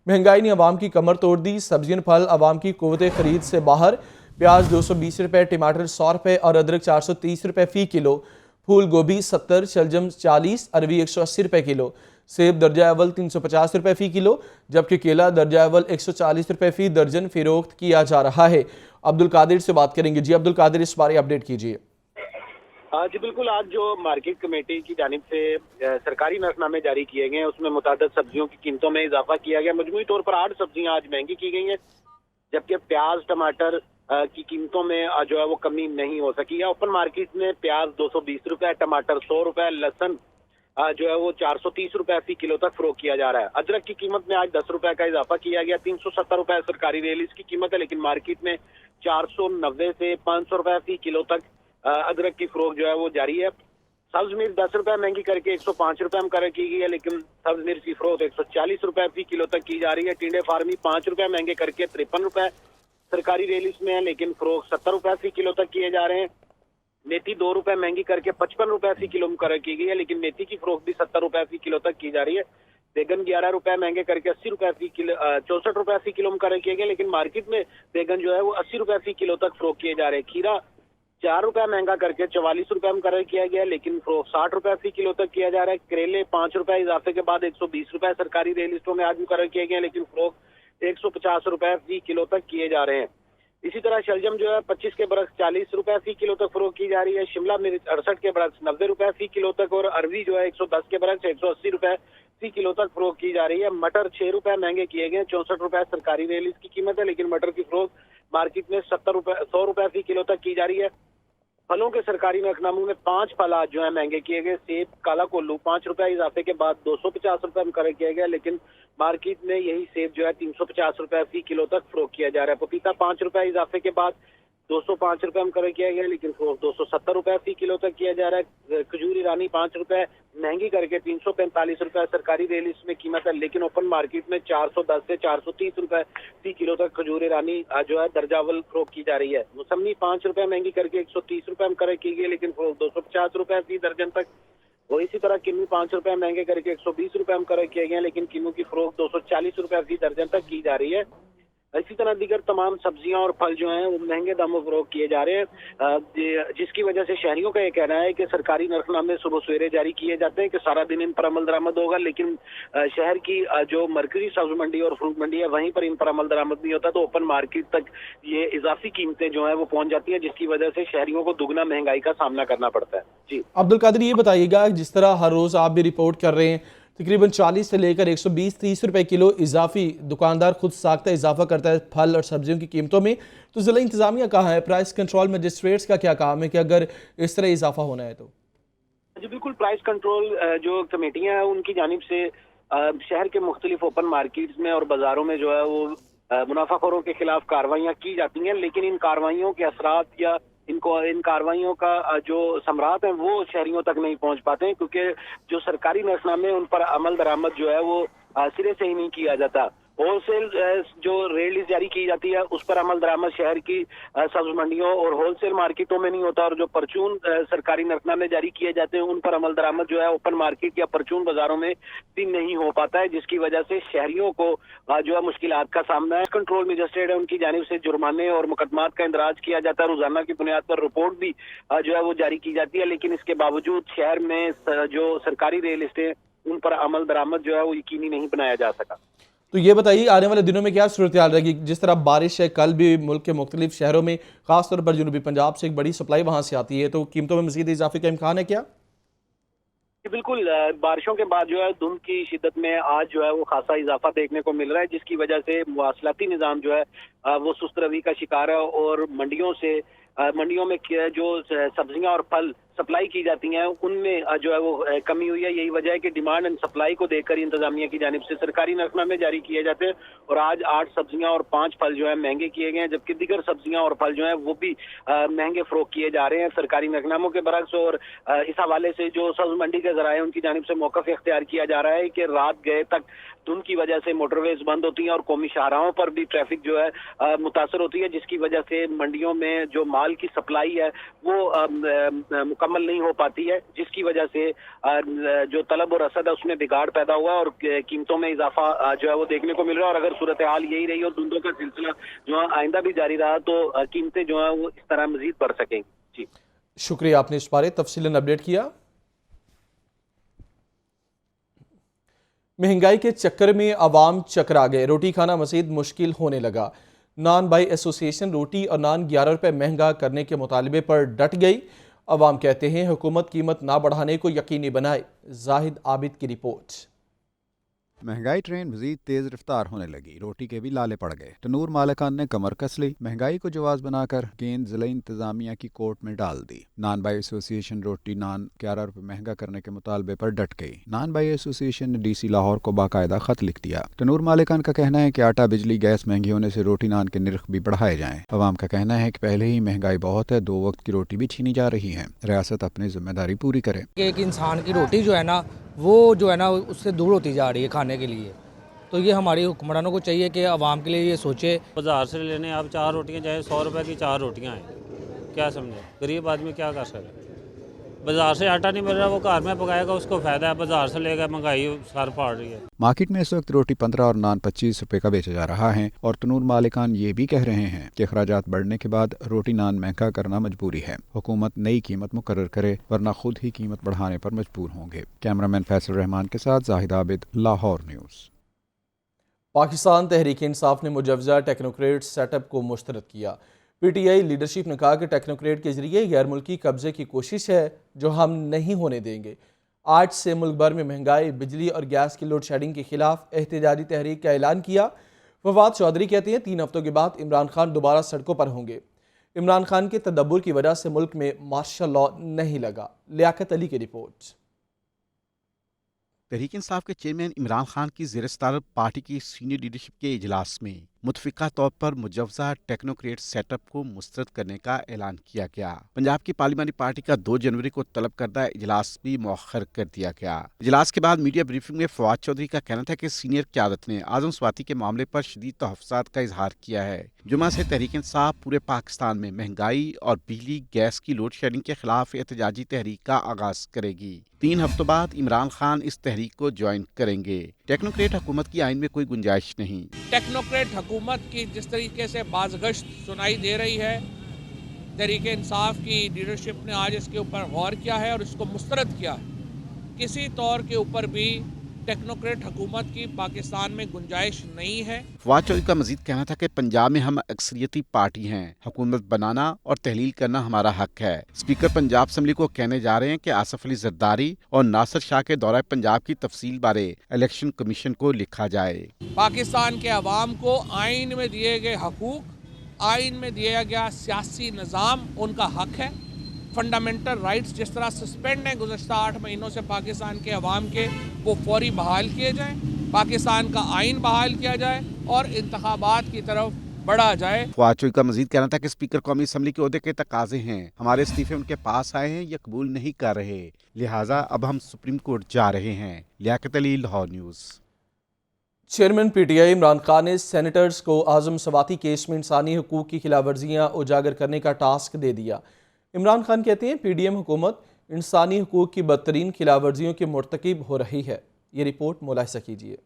महंगाई ने आवाम की कमर तोड़ दी। सब्जियां फल आवाम की कुव्वत खरीद से बाहर। प्याज 220 रुपए, टमाटर 100 रुपए और अदरक 430 रुपए फी किलो। फूल गोभी 70, शलजम 40, अरवी 180 रुपए किलो। सेब दर्जा अव्वल 350 रुपए फी किलो, जबकि केला दर्जा अव्वल 140 रुपए फी दर्जन फरोख्त किया जा रहा है। अब्दुल कादिर से बात करेंगे। जी अब्दुल कादिर, इस बारे अपडेट कीजिए। जी बिल्कुल, आज जो मार्केट कमेटी की जानिब से सरकारी नरखनामे जारी किए गए हैं उसमें मुतादिद सब्जियों की कीमतों में इजाफा किया गया। मजमूई तौर पर 8 सब्जियां आज महंगी की गई हैं, जबकि प्याज टमाटर की कीमतों में जो है वो कमी नहीं हो सकी है। ओपन मार्केट में प्याज 220 रुपए, टमाटर 100 रुपए, लहसुन जो है वो 430 रुपए फी किलो तक फरोख्त किया जा रहा है। अदरक की कीमत में आज 10 रुपए का इजाफा किया गया। 370 रुपए सरकारी रिलीज की कीमत है, लेकिन मार्केट में 490 से 500 रुपए फी किलो तक अदरक की फरोख्त जो है वो जारी है। सब्ज मिर्च 10 रुपए महंगी करके 105 रुपए मुकर्रर की गई है, लेकिन सब्ज मिर्च की फरोख्त 140 रुपए फी किलो तक की जा रही है। टिंडे फार्मी 5 रुपए महंगे करके 53 रुपए सरकारी रेलिस में है, लेकिन फरोख्त 70 रुपए फी किलो तक किए जा रहे हैं। मेथी 2 रुपए महंगी करके 55 रुपए फी किलो मुकर्रर की गई है, लेकिन मेथी की फरोख्त भी 70 रुपए फी किलो तक की जा रही है। बैगन 11 रुपए महंगे करके 80 रुपए फी किलो 64 रुपए फी किलो मुकर्रर किए गए, लेकिन मार्केट में बैगन जो है वो 80 रुपए फी किलो तक फरोख्त किए जा रहे हैं। खीरा 4 रुपए महंगा करके 44 रुपए मुकर्रर किया गया, लेकिन फरोख्त 60 रुपए फी किलो तक किया जा रहा है। करेले 5 रुपए इजाफे के बाद 120 रुपए सरकारी रेल लिस्टों में आज मुकर्रर किए गए, लेकिन फरोख्त 150 रुपए फी किलो तक किए जा रहे हैं। इसी तरह शलजम जो है 25 के बरक्स 40 रुपए फी किलो तक फरोख्त की जा रही है। शिमला मिर्च 68 के बरक्स 90 रुपए फी किलो तक, और अरवी जो है 110 के बरक्स 180 रुपए फी किलो तक फरोख्त की जा रही है। मटर 6 रुपए महंगे किए गए, 64 रुपए सरकारी रेल की कीमत है, लेकिन मटर की फरोख्त मार्केट में 100 रुपए फी किलो तक की जा रही है। फलों के सरकारी नरखनामों में 5 फल आज जो है महंगे किए गए। सेब काला कोल्लू 5 रुपए इजाफे के बाद 250 रुपए मुकर्रर किया गया, लेकिन मार्केट में यही सेब जो है 350 रुपए फी किलो तक फरोख्त किया जा रहा है। पपीता 5 रुपए इजाफे के बाद 205 रुपए मुकर्रर किया गया, लेकिन 270 रुपए फी किलो तक किया जा रहा है। खजूर ईरानी 5 रुपए महंगी करके 345 रुपए सरकारी रेल में कीमत है, लेकिन ओपन मार्केट में 410 से 430 रुपए फी किलो तक खजूर ईरानी जो है दर्जावल फरोख्त की जा रही है। मौसमी 5 रुपए महंगी करके 130 रुपए मुकर्रर की गई, लेकिन 250 रुपए फी दर्जन तक। और इसी तरह किन्नू 5 रुपए महंगे करके 120 रुपए मुकर्रर किए गए, लेकिन किन्नू की फरोख्त 240 रुपए फी दर्जन तक की जा रही है। इसी तरह दीगर तमाम सब्जियां और फल जो हैं वो महंगे दामों पर फरोख्त किए जा रहे हैं, जिसकी वजह से शहरियों का ये कहना है कि सरकारी नरखनामे सुबह सवेरे जारी किए जाते हैं कि सारा दिन इन पर अमल दरामद होगा, लेकिन शहर की जो मरकजी सब्ज मंडी और फ्रूट मंडी है वहीं पर इन पर अमल दरामद नहीं होता, तो ओपन मार्केट तक ये इजाफी कीमतें जो है वो पहुंच जाती हैं, जिसकी वजह से शहरियों को दुगना महंगाई का सामना करना पड़ता है। जी अब्दुल कादिर, ये बताइएगा, जिस तरह हर रोज़ आप भी रिपोर्ट कर रहे हैं तकरीबन 40 से लेकर 120-30 रुपए किलो इजाफी दुकानदार खुद साख्ता इजाफा करता है फल और सब्जियों की कीमतों में, तो ज़िला इंतज़ामिया कहाँ है? प्राइस कंट्रोल मजिस्ट्रेट्स का क्या काम है कि अगर इस तरह इजाफा होना है तो? जी बिल्कुल, प्राइस कंट्रोल जो कमेटियां हैं उनकी जानिब से शहर के मुख्तलिफ ओपन मार्केट्स में और बाजारों में जो है वो मुनाफाखोरों के खिलाफ कार्रवाइयाँ की जाती हैं, लेकिन इन कार्रवाइयों के असरात या इन कार्रवाइयों का जो समरात है वो शहरियों तक नहीं पहुंच पाते हैं, क्योंकि जो सरकारी नरखनामे उन पर अमल दरामद जो है वो सिरे से ही नहीं किया जाता। होलसेल जो रेट लिस्ट जारी की जाती है उस पर अमल दरामद शहर की सब्ज मंडियों और होलसेल मार्केटों में नहीं होता, और जो परचून सरकारी नरखनामे जारी किए जाते हैं उन पर अमल दरामद जो है ओपन मार्केट या परचून बाजारों में भी नहीं हो पाता है, जिसकी वजह से शहरियों को जो है मुश्किलात का सामना है। कंट्रोल मजिस्ट्रेट है उनकी जानिब से जुर्माने और मुकदमात का इंदराज किया जाता है, रोजाना की बुनियाद पर रिपोर्ट भी जो है वो जारी की जाती है, लेकिन इसके बावजूद शहर में जो सरकारी रेल लिस्टें उन पर अमल दरामद जो है वो यकीनी नहीं बनाया जा सका। तो ये बताइए, आने वाले दिनों में क्या सूरत हाल रहेगी? जिस तरह बारिश है, कल भी मुल्क के मुख्तलिफ शहरों में खासतौर पर जनूबी पंजाब से एक बड़ी सप्लाई वहाँ से आती है, तो कीमतों में मज़ीद इजाफे का इम्कान है क्या? बिल्कुल, बारिशों के बाद जो है धुंध की शिद्दत में आज जो है वो खासा इजाफा देखने को मिल रहा है, जिसकी वजह से मुवासलाती निज़ाम जो है वो सुस्त रवि का शिकार है, और मंडियों में जो सब्जियां और फल सप्लाई की जाती हैं उनमें जो है वो कमी हुई है। यही वजह है कि डिमांड एंड सप्लाई को देखकर इंतजामिया की जानिब से सरकारी नरखनामे जारी किए जाते हैं, और आज 8 सब्जियां और 5 फल जो है महंगे किए गए हैं, जबकि दीगर सब्जियां और फल जो है वो भी महंगे फरोख्त किए जा रहे हैं सरकारी नरखनामों के बरक्स। और इस हवाले से जो सब्ज मंडी के जराए उनकी जानिब से मौक़िफ़ इख्तियार किया जा रहा है कि रात गए तक धुंध की वजह से मोटरवेज बंद होती हैं और कौमी शाहराहों पर भी ट्रैफिक जो है मुतासर होती है, जिसकी वजह से मंडियों में जो माल की सप्लाई है वो मुकम्मल मुकम्मल नहीं हो पाती है, जिसकी वजह से जो तलब और रसद है उसमें बिगाड़ पैदा हुआ और कीमतों में इजाफा जो है वो देखने को मिल रहा है। और अगर सूरत हाल यही रही और धुंधों का सिलसिला जो है आइंदा भी जारी रहा तो कीमतें जो है वो इस तरह मजीद बढ़ सकेंगी। जी शुक्रिया, आपने इस बारे तफसीलन अपडेट किया। महंगाई के चक्कर में अवाम चकरा गए, रोटी खाना मज़ीद मुश्किल होने लगा। नान बाई एसोसिएशन रोटी और नान 11 रुपये महंगा करने के मुतालबे पर डट गई। अवाम कहते हैं हुकूमत कीमत ना बढ़ाने को यकीनी बनाए। जाहिद आबिद की रिपोर्ट। महंगाई ट्रेन मजीद तेज रफ्तार होने लगी, रोटी के भी लाले पड़ गए। तनूर मालिकान ने कमर कस ली, महंगाई को जवाब बनाकर गेंद जिला इंतजामिया की कोर्ट में डाल दी। नान बाई एसोसिएशन रोटी नान 11 रुपये महंगा करने के मुतालबे पर डट गई। नान बाई एसोसिएशन ने DC लाहौर को बाकायदा खत लिख दिया। तनूर मालिकान का कहना है कि आटा बिजली गैस महंगी होने से रोटी नान के निर्ख भी बढ़ाए जाएं। अवाम का कहना है कि पहले ही महंगाई बहुत है, 2 वक्त की रोटी भी छीनी जा रही है। रियासत अपनी जिम्मेदारी पूरी करे। एक इंसान की रोटी जो है ना वो जो है ना उससे दूर होती जा रही है खाने के लिए। तो ये हमारी हुक्मरानों को चाहिए कि आवाम के लिए ये सोचे। बाजार से लेने आप 4 रोटियां चाहे 100 रुपए की 4 रोटियां हैं, क्या समझे गरीब आदमी क्या कर सकता है। बाजार से आटा नहीं मिल रहा, वो घर में पकाएगा उसको फायदा है, बाजार से लेकर महंगाई सर फाड़ रही है। मार्केट में इस वक्त रोटी 15 और नान 25 रुपए का बेचा जा रहा है और तनूर मालिकान ये भी कह रहे हैं कि अखराजात बढ़ने के बाद रोटी नान महंगा करना मजबूरी है। हुकूमत नई कीमत मुकर्रर करे वरना खुद ही कीमत बढ़ाने पर मजबूर होंगे। कैमरामैन फैसल रहमान के साथ जाहिद आबिद, लाहौर न्यूज़। पाकिस्तान तहरीक इंसाफ ने मुजवजा टेक्नोक्रेट सेटअप को मुस्तरद किया। PTI लीडरशिप ने कहा कि टेक्नोक्रेट के जरिए गैर मुल्की कब्जे की कोशिश है जो हम नहीं होने देंगे। आज से मुल्क भर में महंगाई, बिजली और गैस की लोड शेडिंग के खिलाफ एहतजाजी तहरीक का ऐलान किया। फवाद चौधरी कहते हैं 3 हफ्तों के बाद इमरान खान दोबारा सड़कों पर होंगे। इमरान खान के तदब्बुर की वजह से मुल्क में मार्शल लॉ नहीं लगा। लियाकत अली की रिपोर्ट। तहरीक इंसाफ के चेयरमैन इमरान खान की ज़ेर-ए-सदारत पार्टी की सीनियर लीडरशिप के इजलास में मुतफिका तौर पर मुजवजा टेक्नोक्रेट सेटअप को मुस्तरद करने का ऐलान किया गया। पंजाब की पार्लिमानी पार्टी का 2 जनवरी को तलब करदा इजलास भी मौखर कर दिया गया। इजलास के बाद मीडिया ब्रीफिंग में फवाद चौधरी का कहना था कि सीनियर क़यादत ने आज़म स्वाति के मामले पर शदीद तहफ़्फ़ुज़ात का इजहार किया है। जुमा से तहरीक इंसाफ पूरे पाकिस्तान में महंगाई और बिजली गैस की लोड शेडिंग के खिलाफ एहतजाजी तहरीक का आगाज करेगी। 3 हफ्तों बाद इमरान खान इस तहरीक को ज्वाइन करेंगे। टेक्नोक्रेट हुकूमत की आइन में कोई गुंजाइश नहीं। टेक्नोक्रेट हुकूमत की जिस तरीके से बाज़गश्त सुनाई दे रही है, तहरीक इंसाफ की लीडरशिप ने आज इसके ऊपर गौर किया है और इसको मुस्तरद किया है। किसी तौर के ऊपर भी टेक्नोक्रेट हुकूमत की पाकिस्तान में गुंजाइश नहीं है। फवाद चौधरी का मजीद कहना था कि पंजाब में हम अक्सरियती पार्टी हैं, हुकूमत बनाना और तहलील करना हमारा हक है। स्पीकर पंजाब असम्बली को कहने जा रहे हैं कि आसफ अली जरदारी और नासिर शाह के दौरा पंजाब की तफसील बारे इलेक्शन कमीशन को लिखा जाए। पाकिस्तान के अवाम को आइन में दिए गए हकूक, आइन में दिया गया सियासी निज़ाम उनका हक है। फंडामेंटल राइट्स जिस तरह सस्पेंड हैं गुज़श्ता 8 महीनों से पाकिस्तान के अवाम के, वो फौरी बहाल किए जाएं, पाकिस्तान का आइन बहाल किया जाए और इंतखाबात की तरफ बढ़ा जाए। फवाद चौधरी का मजीद कहना था कि स्पीकर कौमी असम्बली के ओहदे के तकाजे हैं, हमारे इस्तीफे उनके पास आए हैं, ये कबूल नहीं कर रहे, लिहाजा अब हम सुप्रीम कोर्ट जा रहे हैं। Liaquat Ali, Lahore news. Chairman PTI Imran Khan ने सेनेटर्स को आज़म स्वाति केस में इंसानी हकूक़ की खिलाफवर्जियाँ उजागर करने का टास्क दे दिया। इमरान खान कहते हैं PDM हुकूमत इंसानी हकूक़ की बदतरीन खिलाफवर्जियों के मुर्तकिब हो रही है। ये रिपोर्ट मुलाहिज़ा कीजिए।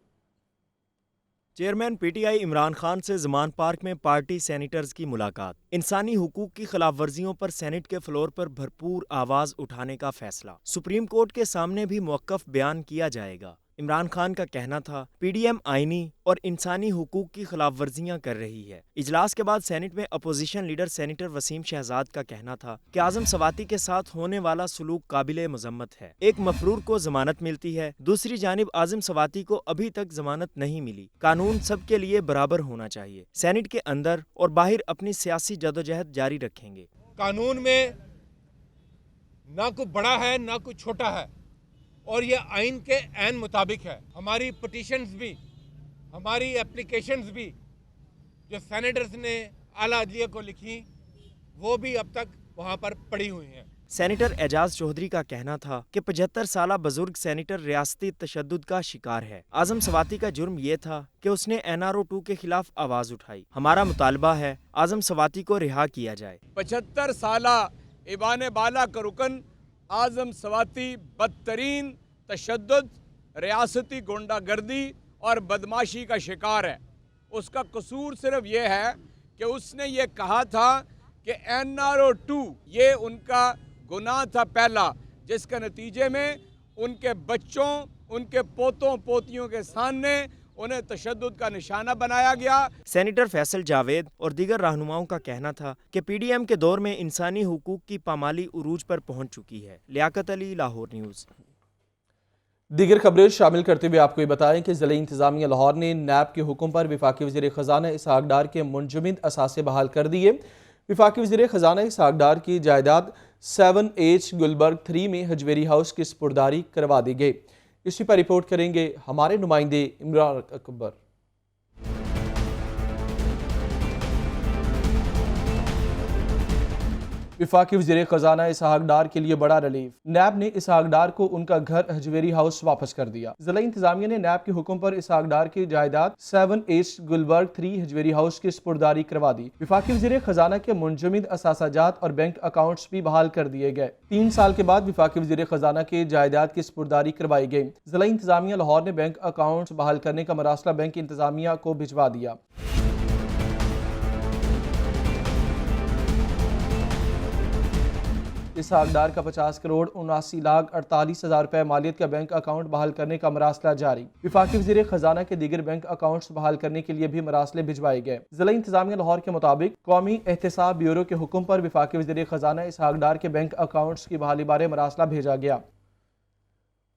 चेयरमैन PTI इमरान खान से ज़मान पार्क में पार्टी सेनेटर्स की मुलाकात। इंसानी हुकूक की खिलाफ वर्जियों पर सेनेट के फ्लोर पर भरपूर आवाज़ उठाने का फैसला। सुप्रीम कोर्ट के सामने भी मौक़िफ़ बयान किया जाएगा। इमरान खान का कहना था PDM आइनी और इंसानी हुकूक की खिलाफ वर्जियाँ कर रही है। इजलास के बाद सेनेट में opposition leader senator Waseem Shahzad का कहना था कि आज़म स्वाति के साथ होने वाला सलूक काबिले मजम्मत है। एक मफरूर को जमानत मिलती है, दूसरी जानिब आज़म स्वाति को अभी तक जमानत नहीं मिली। कानून सबके लिए बराबर होना चाहिए। सेनेट के अंदर और बाहर अपनी सियासी जदोजहद जारी रखेंगे। कानून में ना कोई बड़ा है ना कोई छोटा है और ये आइन के ऐन मुताबिक है। हमारी पिटीशंस भी, हमारी एप्लीकेशंस भी जो सेनेटर्स ने आला अदलिया को लिखी, वो भी अब तक वहाँ पर पड़ी हुई हैं। सेनेटर एजाज चौधरी का कहना था कि 75 साला बुजुर्ग सेनेटर रियासती तशद्दुद का शिकार है। आज़म स्वाति का जुर्म ये था कि उसने NRO 2 के खिलाफ आवाज़ उठाई। हमारा मुतालबा है आज़म स्वाति को रिहा किया जाए। 75 साला ईवान बाला का रुकन आज़म सवाती बदतरीन तशद्दुद, रियासती गुंडागर्दी और बदमाशी का शिकार है। उसका कसूर सिर्फ ये है कि उसने ये कहा था कि NRO 2 ये उनका गुनाह था पहला, जिसके नतीजे में उनके बच्चों, उनके पोतों पोतियों के सामने उन्हें तशद्दुद का निशाना बनाया गया। सेनेटर फैसल जावेद और दीगर रहनुमाओं का कहना था कि PDM के दौर में इंसानी हुकूक की पामाली उरूज पर पहुंच चुकी है। लियाकत अली, लाहौर न्यूज़। दीगर खबरें शामिल करते हुए आपको ये बताएं कि ज़िला इंतज़ामिया लाहौर ने नैब के हुक्म पर वफाकी वज़ीर ख़जाना इसहाक डार के मुंजमद असासे बहाल कर दिए। वफाकी वज़ीर ख़जाना इसहाक डार की जायदाद 7H गुलबर्ग 3 में हजवेरी हाउस की स्पुर्दारी करवा दी गई। इसी पर रिपोर्ट करेंगे हमारे नुमाइंदे इमरान अकबर। वफाकी वज़ीर ख़जाना इसहाक डार के लिए बड़ा रिलीफ। नैब ने इसहाक डार को उनका घर हजवेरी हाउस वापस कर दिया। ज़िला इंतज़ामिया ने नैब के हुक्म पर इसहाक डार की जायदाद 7H गुलबर्ग 3 हजवेरी हाउस की स्पुर्दारी करवा दी। वफाकी वज़ीर ख़जाना के मुंजमद असासाजात और बैंक अकाउंट्स भी बहाल कर दिए गए। 3 साल के बाद वफाकी वज़ीर ख़जाना की जायदाद की स्पुर्दारी करवाई गई। ज़िला इंतज़ामिया लाहौर ने बैंक अकाउंट्स बहाल करने का मरासला बैंक इंतज़ामिया को भिजवा दिया। इसहाक डार का 50 करोड़ 79,48,000 रुपए मालियत का बैंक अकाउंट बहाल करने का मरासला जारी। वफाकी वज़ीर ख़जाना के दीगर बैंक अकाउंट्स बहाल करने के लिए भी मरासले भिजवाए गए। ज़िला इंतज़ामिया लाहौर के मुताबिक कौमी एहतसाब ब्यूरो के हुक्म पर वफाकी वज़ीर ख़जाना इसहाक डार के बैंक अकाउंट्स की बहाली बारे मरासला भेजा गया।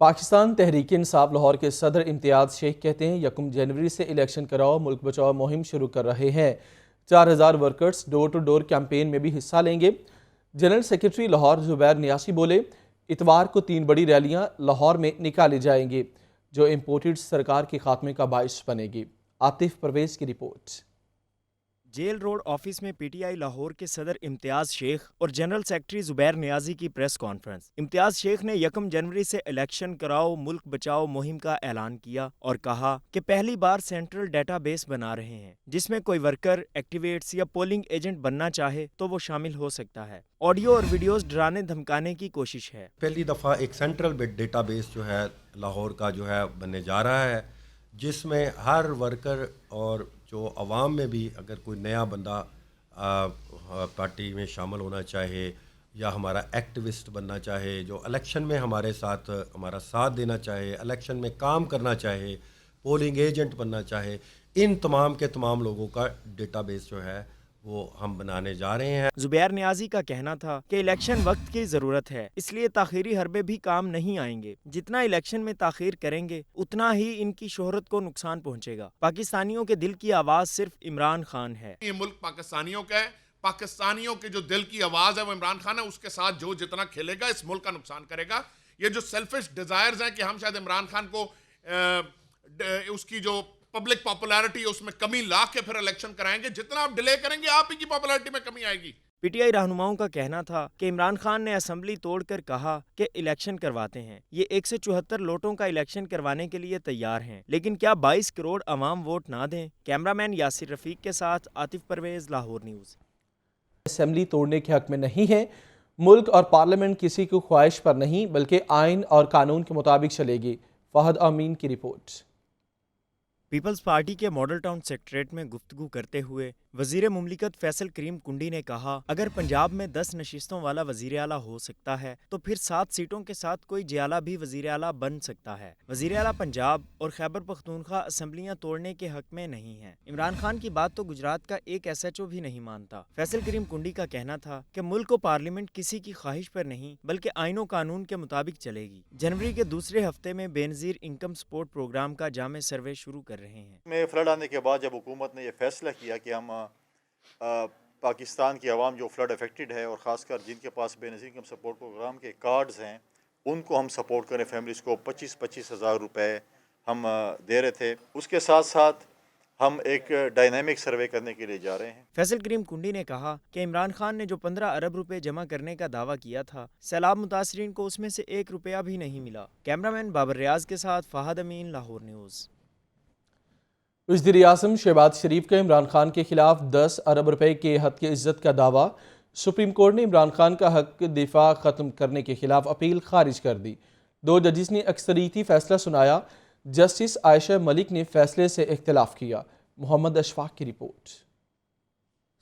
पाकिस्तान तहरीक इंसाफ लाहौर के सदर इम्तियाज़ शेख कहते हैं 1 जनवरी से इलेक्शन कराओ मुल्क बचाओ मुहिम शुरू कर रहे हैं। 4000 workers door to door campaign में भी हिस्सा लेंगे। जनरल सेक्रेटरी लाहौर ज़ुबैर नियासी बोले, इतवार को 3 बड़ी रैलियां लाहौर में निकाली जाएंगी जो इम्पोर्टेड सरकार के खात्मे का बाइस बनेगी। आतिफ परवेज की रिपोर्ट। जेल रोड ऑफिस में PTI लाहौर के सदर इम्तियाज़ शेख और जनरल सेक्रेटरी ज़ुबैर नियाजी की प्रेस कॉन्फ्रेंस। इम्तियाज़ शेख ने 1 जनवरी से इलेक्शन कराओ मुल्क बचाओ मुहिम का ऐलान किया और कहा कि पहली बार सेंट्रल डेटाबेस बना रहे हैं जिसमें कोई वर्कर, एक्टिवेट्स या पोलिंग एजेंट बनना चाहे तो वो शामिल हो सकता है। ऑडियो और वीडियोस डराने धमकाने की कोशिश है। पहली दफ़ा एक सेंट्रल डेटाबेस जो है लाहौर का जो है बनने जा रहा है, जिसमें हर वर्कर और जो अवाम में भी अगर कोई नया बंदा पार्टी में शामिल होना चाहे या हमारा एक्टिविस्ट बनना चाहे, जो इलेक्शन में हमारे साथ हमारा साथ देना चाहे, इलेक्शन में काम करना चाहे, पोलिंग एजेंट बनना चाहे, इन तमाम के तमाम लोगों का डेटाबेस जो है वो हम बनाने जा रहे हैं। ज़ुबैर नियाजी का कहना था कि इलेक्शन वक्त की ज़रूरत है, इसलिए ताख़ीरी हरबे भी काम नहीं आएंगे। जितना इलेक्शन में ताख़ीर करेंगे उतना ही इनकी शोहरत को नुकसान पहुंचेगा। पाकिस्तानियों के दिल की आवाज़ सिर्फ इमरान खान है। ये मुल्क पाकिस्तानियों का है, पाकिस्तानियों के जो दिल की आवाज़ है वो इमरान खान है। उसके साथ जो जितना खेलेगा इस मुल्क का नुकसान करेगा। ये जो सेल्फिश डिज़ायर्स हैं कि हम शायद इमरान खान को उसकी जो पब्लिक पॉपुलैरिटी उसमें कमी ला के फिर इलेक्शन कराएंगे, जितना आप डिले करेंगे आप ही की पॉपुलैरिटी में कमी आएगी। PTI रहनुमाओं का कहना था कि इमरान खान ने असेंबली तोड़कर कहा कि इलेक्शन करवाते हैं। ये 174 लोटों का इलेक्शन करवाने के लिए तैयार हैं, लेकिन क्या 22 करोड़ अवाम वोट ना दें? कैमरामैन यासिर रफीक के साथ आतिफ परवेज, लाहौर न्यूज़। असेंबली तोड़ने के हक में नहीं है। मुल्क और पार्लियामेंट किसी की ख्वाहिश पर नहीं बल्कि आइन और कानून के मुताबिक चलेगी। फहद अमीन की रिपोर्ट। पीपल्स पार्टी के मॉडल टाउन सेक्रेटरीट में गुफ्तगू करते हुए वजीर मुमलिकत फैसल करीम कुंडी ने कहा, अगर पंजाब में 10 नशिस्तों वाला वजीर आला हो सकता है तो फिर 7 सीटों के साथ कोई जियाला भी वजीर आला बन सकता है। वजीर आला पंजाब और खैबर पख्तूनख्वा असम्बलियाँ तोड़ने के हक में नहीं है। इमरान खान की बात तो गुजरात का एक SHO भी नहीं मानता। फैसल करीम कुंडी का कहना था कि मुल्क और पार्लियामेंट किसी की ख्वाहिश पर नहीं बल्कि आइन और कानून के मुताबिक चलेगी। जनवरी के दूसरे हफ्ते में बेनज़ीर इनकम सपोर्ट प्रोग्राम का जामे सर्वे शुरू कर रहे हैं। में फ्लड आने के बाद जब हुकूमत ने यह फैसला किया कि हम पाकिस्तान की आवाम जो फ्लड अफेक्टेड है और ख़ासकर जिनके पास बेनज़ीर इनकम सपोर्ट प्रोग्राम के कार्ड्स हैं उनको हम सपोर्ट करें, फैमिलीज़ को 25-25 हज़ार रुपये हम दे रहे थे। उसके साथ साथ हम एक डायनामिक सर्वे करने के लिए जा रहे हैं। फैसल करीम कुंडी ने कहा कि इमरान खान ने जो 15 अरब रुपए जमा करने का दावा किया था, सैलाब मुतासरीन को उसमें से 1 रुपया भी नहीं मिला। कैमरामैन बाबर रियाज के साथ फहद अमीन, लाहौर न्यूज़। वज़ीर आज़म शहबाज शरीफ का इमरान खान के खिलाफ 10 अरब रुपए के हद की इज्जत का दावा। सुप्रीम कोर्ट ने इमरान खान का हक दिफा ख़त्म करने के खिलाफ अपील खारिज कर दी। 2 जजिस ने अक्सरियती फैसला सुनाया। जस्टिस आयशा मलिक ने फैसले से इख्तिलाफ किया। मोहम्मद अशफाक की report.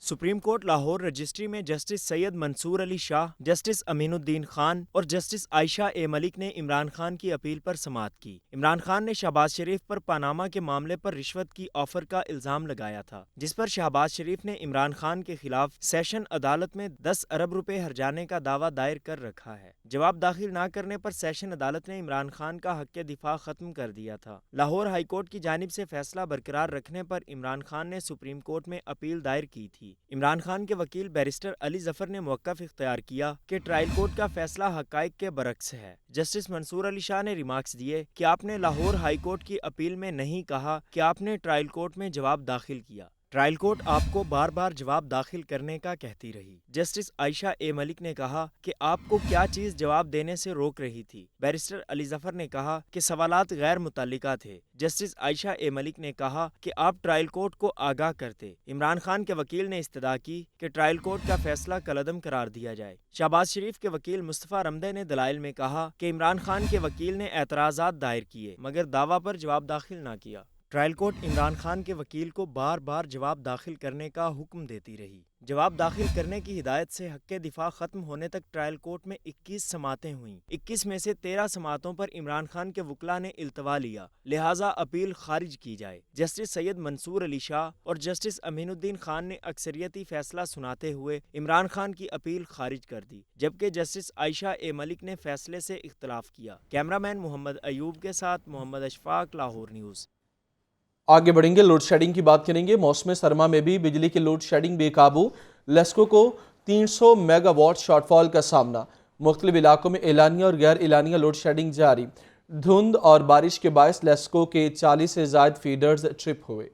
Supreme court Lahore registry में जस्टिस सैयद मंसूर अली शाह, जस्टिस अमीनुद्दीन खान और जस्टिस आयशा ए मलिक ने इमरान खान की अपील पर समाअत की। इमरान खान ने शहबाज शरीफ पर पनामा के मामले पर रिश्वत की ऑफर का इल्जाम लगाया था, जिस पर शहबाज शरीफ ने इमरान खान के खिलाफ सेशन अदालत में 10 अरब रुपए हर्जाने का दावा दायर कर रखा है। जवाब दाखिल न करने पर सेशन अदालत ने इमरान खान का हक दिफा खत्म कर दिया था। लाहौर हाई कोर्ट की जानिब से फैसला बरकरार रखने पर इमरान खान ने सुप्रीम कोर्ट में अपील दायर की थी। इमरान खान के वकील बैरिस्टर अली जफर ने मौक़िफ़ इख्तियार किया कि ट्रायल कोर्ट का फैसला हक़ाइक़ के बरक्स है। जस्टिस मंसूर अली शाह ने रिमार्क्स दिए कि आपने लाहौर हाई कोर्ट की अपील में नहीं कहा कि आपने ट्रायल कोर्ट में जवाब दाखिल किया। ट्रायल कोर्ट आपको बार बार जवाब दाखिल करने का कहती रही। जस्टिस आयशा ए मलिक ने कहा कि आपको क्या चीज़ जवाब देने से रोक रही थी। बैरिस्टर अली जफर ने कहा कि सवालात गैर मुतल्लिका थे। जस्टिस आयशा ए मलिक ने कहा कि आप ट्रायल कोर्ट को आगाह करते। इमरान खान के वकील ने इस्तदा की कि ट्रायल कोर्ट का फैसला कलअदम करार दिया जाए। शहबाज शरीफ के वकील मुस्तफ़ा रमदे ने दलाइल में कहा कि इमरान खान के वकील ने एतराज़ात दायर किए मगर दावा पर जवाब दाखिल न किया। ट्रायल कोर्ट इमरान खान के वकील को बार बार जवाब दाखिल करने का हुक्म देती रही। जवाब दाखिल करने की हिदायत से हक़ दिफा ख़त्म होने तक ट्रायल कोर्ट में 21 समातें हुईं। 21 में से 13 समातों पर इमरान खान के वकला ने इल्तवा लिया, लिहाजा अपील खारिज की जाए। जस्टिस सैयद मंसूर अली शाह और जस्टिस अमीनुद्दीन खान ने अक्सरियती फैसला सुनाते हुए इमरान खान की अपील खारिज कर दी, जबकि जस्टिस आयशा ए मलिक ने फैसले से इख्तिलाफ किया। कैमरामैन मोहम्मद अयूब के साथ मोहम्मद अशफाक, लाहौर न्यूज़। आगे बढ़ेंगे, लोड शेडिंग की बात करेंगे। मौसम सरमा में भी बिजली की लोड शेडिंग बेकाबू। लेस्को को 300 मेगावाट शॉर्टफॉल का सामना। मुख्तलिफ इलाकों में एलानिया और गैर एलानिया लोड शेडिंग जारी। धुंध और बारिश के बायस लेस्को के 40 से ज़ायद फीडर्स ट्रिप हुए।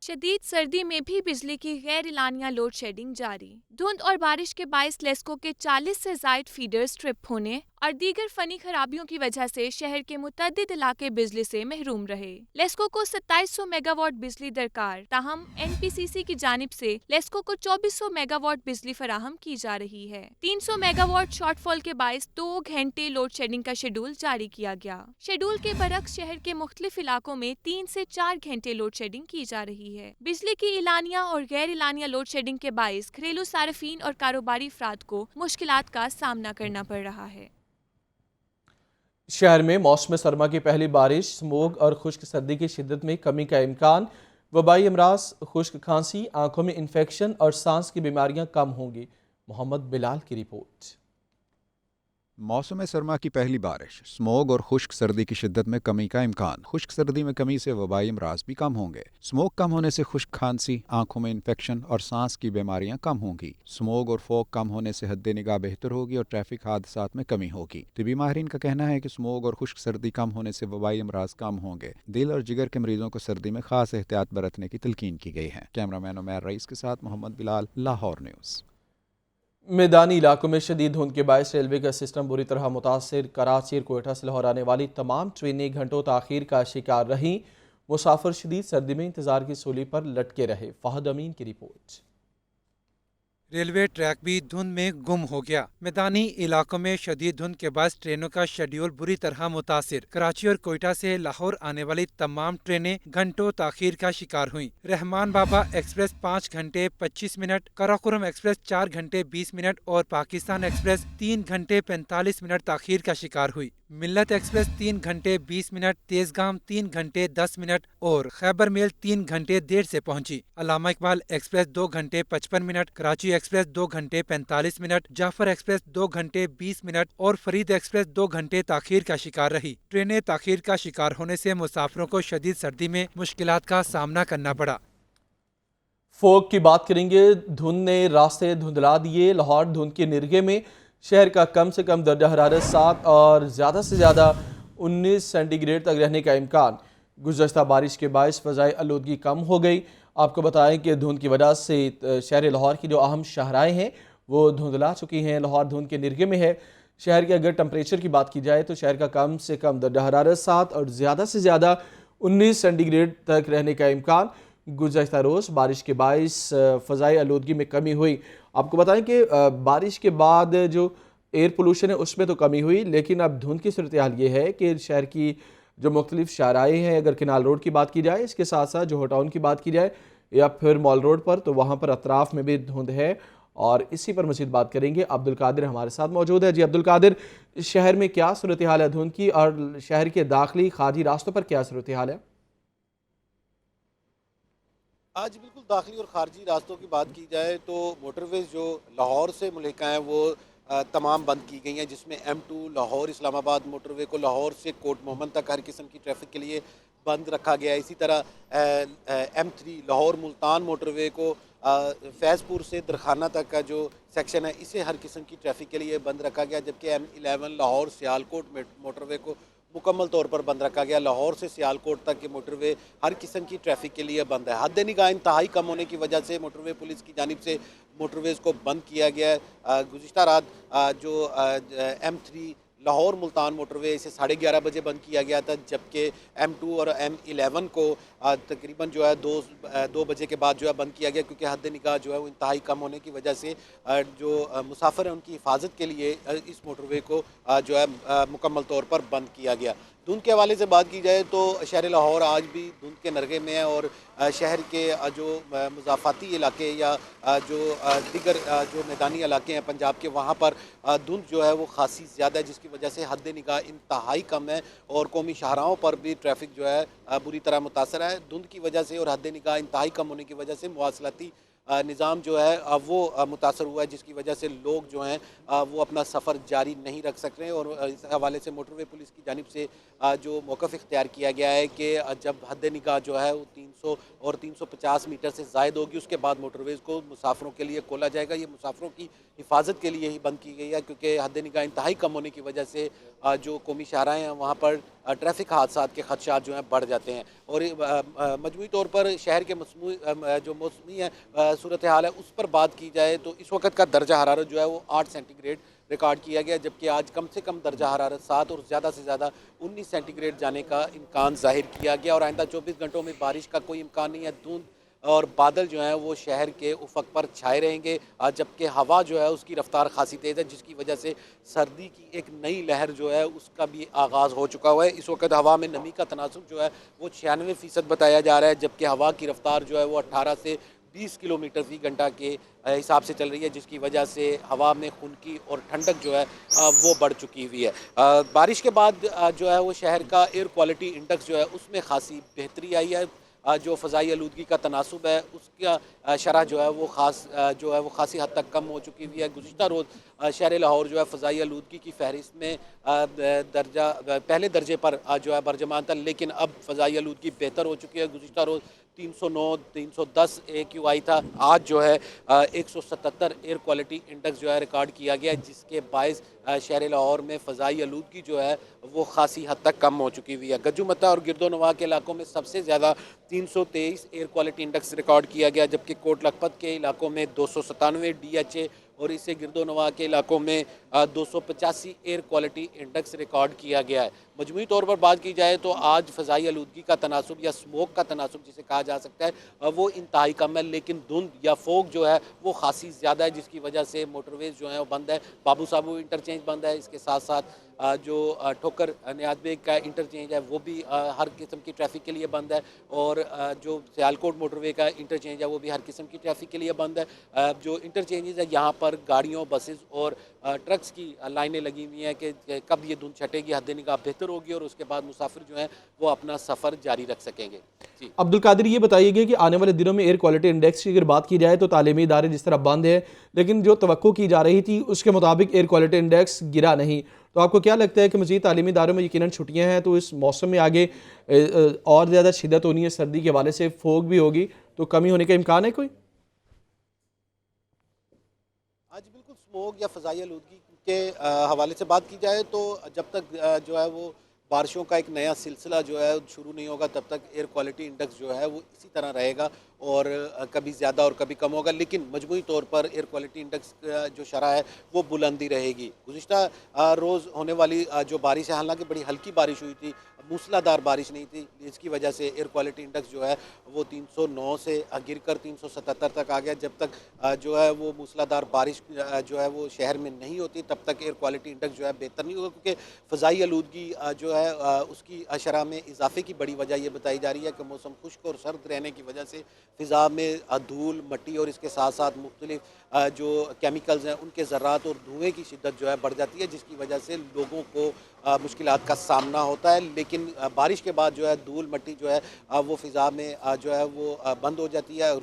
शदीद सर्दी में भी बिजली की गैर एलानिया लोड शेडिंग जारी। धुंध और बारिश के बायस लेस्को के 40 से ज़ायद फीडर्स ट्रिप होने और दीगर फनी खराबियों की वजह से शहर के मुतअद्दिद इलाके बिजली से महरूम रहे। लेस्को को 2700 मेगावाट बिजली दरकार, ताहम NPCC की जानिब से लेस्को को 2400 मेगावाट बिजली फराहम की जा रही है। 300 मेगावाट शॉर्टफॉल के बायस 2 घंटे लोड शेडिंग का शेड्यूल जारी किया गया। शेड्यूल के बरक्स शहर के मुख्तलिफ इलाकों में 3 से 4 घंटे लोड शेडिंग की जा रही है। बिजली की एलानिया और गैर एलानिया लोड शेडिंग के बायस घरेलू सार्फिन और कारोबारी अफराद को मुश्किलात का सामना करना पड़ रहा है। शहर में मौसम सरमा की पहली बारिश, स्मोग और खुश्क सर्दी की शिद्दत में कमी का इम्कान। वबाई अमराज, खुश्क खांसी, आंखों में इन्फेक्शन और सांस की बीमारियां कम होंगी। मोहम्मद बिलाल की रिपोर्ट। मौसम सरमा की पहली बारिश, स्मोग और खुश्क सर्दी की शिद्दत में कमी का इम्कान। खुश्क सर्दी में कमी से वबाई अमराज भी कम होंगे। स्मोग कम होने से खुश्क खांसी, आंखों में इन्फेक्शन और सांस की बीमारियां कम होंगी। स्मोग और फोग कम होने से हद्दे निगाह बेहतर होगी और ट्रैफिक हादसात में कमी होगी। तिबी माहिरीन का कहना है कि स्मोग और खुश्क सर्दी कम होने से वबाई अमराज कम होंगे। दिल और जिगर के मरीजों को सर्दी में खास एहतियात बरतने की तलकीन की गई है। कैमरामैन उमैर रईस के साथ मोहम्मद बिलाल, लाहौर न्यूज़। मैदानी इलाकों में शदीद धुंध के बायस रेलवे का सिस्टम बुरी तरह मुतासिर। कराची और कोयटा से लाहौर आने वाली तमाम ट्रेनें घंटों ताखीर का शिकार रहीं। मुसाफिर शदीद सर्दी में इंतजार की सूली पर लटके रहे। फहद अमीन की रिपोर्ट। रेलवे ट्रैक भी धुंध में गुम हो गया। मैदानी इलाकों में शदीद धुंध के बाद ट्रेनों का शेड्यूल बुरी तरह मुतासिर। कराची और कोयटा से लाहौर आने वाली तमाम ट्रेनें घंटों ताखीर का शिकार हुई। रहमान बाबा एक्सप्रेस 5 घंटे 25 मिनट, काराकोरम एक्सप्रेस 4 घंटे 20 मिनट और पाकिस्तान एक्सप्रेस 3 घंटे 45 मिनट ताखीर का शिकार हुई। मिल्लत एक्सप्रेस 3 घंटे 20 मिनट, तेजगाम 3 घंटे 10 मिनट और खैबर मेल 3 घंटे देर से पहुंची। अल्लामा इकबाल एक्सप्रेस 2 घंटे 55 मिनट, कराची एक्सप्रेस 2 घंटे 45 मिनट, जाफर एक्सप्रेस 2 घंटे 20 मिनट और फरीद एक्सप्रेस 2 घंटे ताखीर का शिकार रही। ट्रेनें ताखीर का शिकार होने से मुसाफिरों को शदीद सर्दी में मुश्किलात का सामना करना पड़ा। फोग की बात करेंगे। धुंध ने रास्ते धुंधला दिए। लाहौर धुंध के निरगे में शहर का कम से कम दर्जा हरारत 7 और ज़्यादा से ज़्यादा 19 सेंटीग्रेड तक रहने का इम्कान। गुज़श्ता बारिश के बायस फ़ज़ाई आलूदगी कम हो गई। आपको बताएं कि धुंध की वजह से शहर लाहौर की जो अहम शाहराएँ हैं वो धुंधला चुकी हैं। लाहौर धुंध के निरगे में है। शहर के अगर टेम्परेचर की बात की जाए तो शहर का कम से कम दर्जा हरारत 7 और ज़्यादा से ज़्यादा 19 सेंटीग्रेड तक रहने का इम्कान। गुज़श्ता रोज़ बारिश के बाइस फ़ज़ाई आलूदगी में कमी हुई। आपको बताएं कि बारिश के बाद जो एयर पोल्यूशन है उसमें तो कमी हुई, लेकिन अब धुंध की सूरत हाल ये है कि शहर की जो मुख्तलिफ शाहराएँ हैं, अगर किनाल रोड की बात की जाए, इसके साथ साथ जोहर टाउन की बात की जाए या फिर मॉल रोड पर, तो वहाँ पर अतराफ़ में भी धुंध है। और इसी पर मज़ीद बात करेंगे। अब्दुल कादिर हमारे साथ मौजूद है। जी अब्दुल कादिर, शहर में क्या सूरत हाल है धुंध की, और शहर के दाखिली खाजी रास्तों पर क्या सूरत हाल है? आज बिल्कुल दाखिली और खारजी रास्तों की बात की जाए तो मोटरवेज जो लाहौर से मुल्हिका हैं वो तमाम बंद की गई हैं, जिसमें M2 लाहौर इस्लामाबाद मोटरवे को लाहौर से कोट मोहम्मद तक हर किस्म की ट्रैफिक के लिए बंद रखा गया है। इसी तरह M3 लाहौर मुल्तान मोटरवे को फैज़पुर से दरखाना तक का जो सेक्शन है इसे हर किस्म की ट्रैफिक के लिए बंद रखा गया, जबकि M11 लाहौर सियालकोट मोटरवे को मुकम्मल तौर पर बंद रखा गया। लाहौर से सियालकोट तक के मोटरवे हर किस्म की ट्रैफिक के लिए बंद है। हद निगाह इंतहाई कम होने की वजह से मोटरवे पुलिस की जानिब से मोटरवेज़ को बंद किया गया है। गुज़िश्ता रात जो M3 लाहौर मुल्तान मोटरवे इसे 11:30 बजे बंद किया गया था, जबकि M2 और M11 को तकरीबन जो है 2 बजे के बाद जो है बंद किया गया, क्योंकि हद निगाह जो है वो इंतहाई कम होने की वजह से जो मुसाफिर हैं उनकी हिफाजत के लिए इस मोटरवे को जो है मुकम्मल तौर पर बंद किया गया। धुंध के हवाले से बात की जाए तो शहर लाहौर आज भी धुंध के नरगे में है, और शहर के जो मुज़ाफ़ाती इलाके या जो दीगर जो मैदानी इलाके हैं पंजाब के, वहाँ पर धुंध जो है वो खासी ज़्यादा है, जिसकी वजह से हद निगाह इंतहाई कम है और कौमी शाहराहों पर भी ट्रैफिक जो है बुरी तरह मुतासर है। धुंध की वजह से और हद निगाह इंतहाई कम होने की वजह से मवासलाती निज़ाम जो है वो मुतासर हुआ है, जिसकी वजह से लोग जो हैं वो अपना सफ़र जारी नहीं रख सक रहे हैं। और इस हवाले से मोटरवे पुलिस की जानिब से जो मौक़िफ़ इख्तियार किया गया है कि जब हद निगाह जो है वो 300 और 350 मीटर से ज़ायद होगी, उसके बाद मोटरवेज़ को मुसाफिरों के लिए खोला जाएगा। ये मुसाफिरों की हिफाजत के लिए ही बंद की गई है, क्योंकि हद निगाह इंतहाई कम होने की वजह से जो कौमी शाहराह हैं वहाँ पर ट्रैफिक हादसात के खदशात जो हैं बढ़ जाते हैं। और मजमूई तौर पर शहर के जो मौसमी है सूरत हाल है उस पर बात की जाए तो इस वक्त का दर्जा हरारत जो है वो 8 सेंटीग्रेड रिकॉर्ड किया गया, जबकि आज कम से कम दर्जा हरारत 7 और ज़्यादा से ज़्यादा 19 सेंटीग्रेड जाने का इम्कान जाहिर किया गया। और आइंदा 24 घंटों में बारिश का कोई इम्कान नहीं है। धुंध और बादल जो हैं वो शहर के उफक पर छाए रहेंगे, जबकि हवा जो है उसकी रफ्तार खासी तेज़ है, जिसकी वजह से सर्दी की एक नई लहर जो है उसका भी आगाज़ हो चुका हुआ है। इस वक्त हवा में नमी का तनासुब जो है वो 96% बताया जा रहा है, जबकि हवा की रफ्तार जो है वो 18 से 20 किलोमीटर फ़ी घंटा के हिसाब से चल रही है, जिसकी वजह से हवा में खुनकी और ठंडक जो है वो बढ़ चुकी हुई है। बारिश के बाद जो है वो शहर का एयर क्वालिटी इंडेक्स जो है उसमें खासी बेहतरी आई है। जो फ़ज़ाई आलूदगी का तनासुब है उसका शरह जो है वो खासी हद तक कम हो चुकी हुई है। गुज़िश्ता रोज़ शहर लाहौर जो है फ़ज़ाई आलूदगी की फहरिस्त में पहले दर्जे पर जो है बरजमान था, लेकिन अब फ़ज़ाई आलूदगी बेहतर हो चुकी है। गुज़िश्ता रोज़ 309 310 AQI था, आज जो है 177 एयर क्वालिटी इंडेक्स जो है रिकॉर्ड किया गया, जिसके बायस शहर लाहौर में फ़ज़ाई आलूदगी जो है वो खासी हद तक कम हो चुकी हुई है। गज्जू-मत्ता और गिरदो-नवाह के इलाकों में सबसे ज़्यादा 323 एयर क्वालिटी इंडेक्स रिकॉर्ड किया गया, जबकि कोट लखपत के इलाकों में 297 DHA और इससे गिरदो-नवाह के इलाकों में 285 एयर क्वालिटी इंडेक्स रिकॉर्ड किया गया है। मजमूई तौर पर बात की जाए तो आज फ़ज़ाई आलूदगी का तनासुब या स्मोक का तनासुब जिसे कहा जा सकता है वो इंतहाई कम है, लेकिन धुंध या फोग जो है वो खासी ज़्यादा है, जिसकी वजह से मोटरवेज़ जो हैं वो बंद है। बाबू साबू इंटरचेंज बंद है, इसके साथ साथ जो ठोकर नियाज़ बेग का इंटरचेंज है वो भी हर किस्म की ट्रैफिक के लिए बंद है, और जो सियालकोट मोटरवे का इंटरचेंज है वो भी हर किस्म की ट्रैफिक के लिए बंद है। जो इंटरचेंजेस है यहाँ पर गाड़ियों, बसेस और ट्रक्स की लाइनें लगी हुई हैं कि कब ये धुंध छटेगी, हद निगाह बेहतर होगी और उसके बाद मुसाफिर जो हैं वो अपना सफ़र जारी रख सकेंगे। जी अब्दुल कादिर, ये बताइएगा कि आने वाले दिनों में एयर क्वालिटी इंडेक्स की अगर बात की जाए तो तालीमी इदारे जिस तरह बंद है, लेकिन जो तवक्को की जा रही थी उसके मुताबिक एयर क्वालिटी इंडेक्स गिरा नहीं, तो आपको क्या लगता है कि मज़ीद तालीमी इदारों में यकीनन छुट्टियाँ हैं तो इस मौसम में आगे और ज़्यादा शिद्दत होनी है, सर्दी के हवाले से फोग भी होगी, तो कमी होने का इम्कान है कोई? आज बिल्कुल स्मोक या फ़ज़ाई आलूदगी के हवाले से बात की जाए तो जब तक जो है वो बारिशों का एक नया सिलसिला जो है शुरू नहीं होगा तब तक एयर क्वालिटी इंडेक्स जो है वो इसी तरह रहेगा और कभी ज़्यादा और कभी कम होगा, लेकिन मजमूई तौर पर एयर क्वालिटी इंडेक्स जो शरह है वो बुलंदी रहेगी। गुज़िश्ता रोज़ होने वाली जो बारिश है, हालांकि बड़ी हल्की बारिश हुई थी मूसलाधार बारिश नहीं थी, इसकी वजह से एयर क्वालिटी इंडेक्स जो है वो 309 से गिर कर 377 तक आ गया। जब तक जो है वो मूसलाधार बारिश जो है वो शहर में नहीं होती तब तक एयर क्वालिटी इंडेक्स जो है बेहतर नहीं होगा, क्योंकि फ़ज़ाई आलूदगी जो है उसकी शरह में इजाफे की बड़ी वजह ये बताई जा रही है कि मौसम खुश्क और सर्द रहने की वजह से फ़िज़ा में धूल, मट्टी और इसके साथ साथ मुख्तलिफ जो केमिकल्स हैं उनके ज़र्रात और धुएँ की शिद्दत जो है बढ़ जाती है, जिसकी वजह से लोगों को मुश्किलात का सामना होता है। लेकिन बारिश के बाद जो है धूल मट्टी जो है वो फ़िज़ा में जो है वो बंद हो जाती है और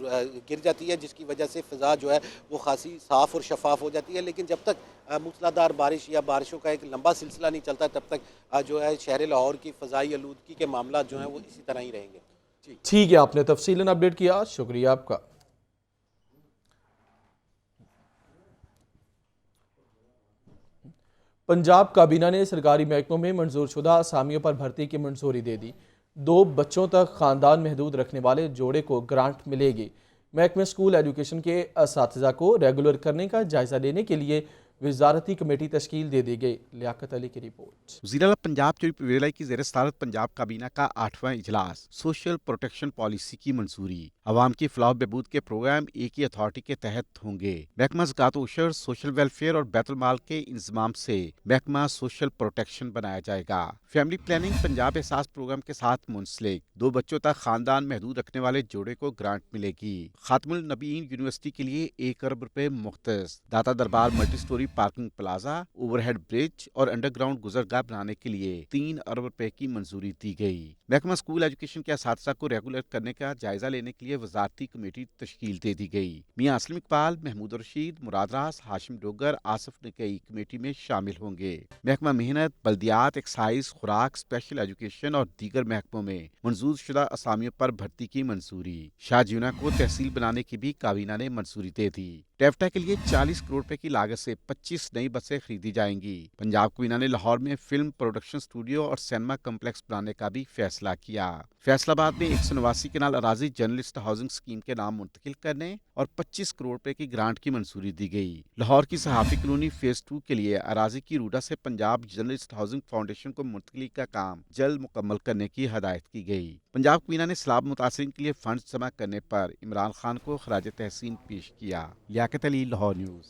गिर जाती है, जिसकी वजह से फ़िज़ा जो है वो खासी साफ़ और शफाफ हो जाती है। लेकिन जब तक मूसलाधार बारिश या बारिशों का एक लंबा सिलसिला नहीं चलता तब तक जो है शहर लाहौर की फ़ज़ाई आलूदगी के मामला जो हैं वो इसी तरह ही रहेंगे। ठीक है, आपने तफसीलन अपडेट किया, शुक्रिया आपका। पंजाब काबीना ने सरकारी महकमों में मंजूर शुदा असामियों पर भर्ती की मंजूरी दे दी। 2 बच्चों तक ख़ानदान महदूद रखने वाले जोड़े को ग्रांट मिलेगी। महकमे स्कूल एजुकेशन के असातिज़ा को रेगुलर करने का जायज़ा लेने के लिए वजारती कमेटी तश्कील दे दी गई। लियाकत अली की रिपोर्ट। वज़ीर-ए-आला पंजाब चौधरी परवेज़ इलाही की ज़ेर सदारत पंजाब काबीना का 8वां इजलास सोशल प्रोटेक्शन पॉलिसी की मंजूरी। अवाम की फलाह बहबूद के प्रोग्राम एक ही अथॉरिटी के तहत होंगे। महकमा ज़कात उशर, सोशल वेलफेयर और बैतुल माल के इंतजाम से महकमा सोशल प्रोटेक्शन बनाया जाएगा। फैमिली प्लानिंग पंजाब एहसास प्रोग्राम के साथ मुंसलिक 2 बच्चों तक खानदान महदूद रखने वाले जोड़े को ग्रांट मिलेगी। खातमुल नबीन यूनिवर्सिटी के लिए 1 अरब रुपए मुख्तस। दाता दरबार multi storey parking plaza, overhead bridge और अंडरग्राउंड गुजरगाह बनाने के लिए 3 अरब रुपए की मंजूरी दी गई। महकमा स्कूल एजुकेशन के असातिज़ा को रेगुलर करने का जायजा लेने के लिए वजारती कमेटी तश्कील दे दी गई। मियां असलम इकबाल, महमूद रशीद, मुराद रास, हाशिम डोगर, आसिफ नकई कमेटी में शामिल होंगे। महकमा मेहनत, बल्दियात, एक्साइज, खुराक, स्पेशल एजुकेशन और दीगर महकमों में मंजूर शुदा असामियों पर भर्ती की मंजूरी। शाहजीना को तहसील बनाने की भी काबीना ने मंजूरी दे दी। टेफ्टा के लिए 40 करोड़ रुपए की लागत से 25 नई बसें खरीदी जाएंगी। पंजाब काबीना ने लाहौर में फिल्म प्रोडक्शन स्टूडियो और सिनेमा कम्प्लेक्स बनाने का भी फैसला किया। फैसलाबाद में 189 कनाल अराजी जर्नलिस्ट हाउसिंग स्कीम के नाम मुंतकिल करने और 25 करोड़ रुपए की ग्रांट की मंजूरी दी गई। लाहौर की सहाफी कॉलोनी फेज 2 के लिए अराजी की रूडा से पंजाब जर्नलिस्ट हाउसिंग फाउंडेशन को मुंतकिली का काम जल्द मुकम्मल करने की हदायत की गई। पंजाब काबीना ने सैलाब मुतासरीन के लिए फंड जमा करने पर इमरान खान को खराज तहसीन पेश किया। लियाकत अली, लाहौर न्यूज़।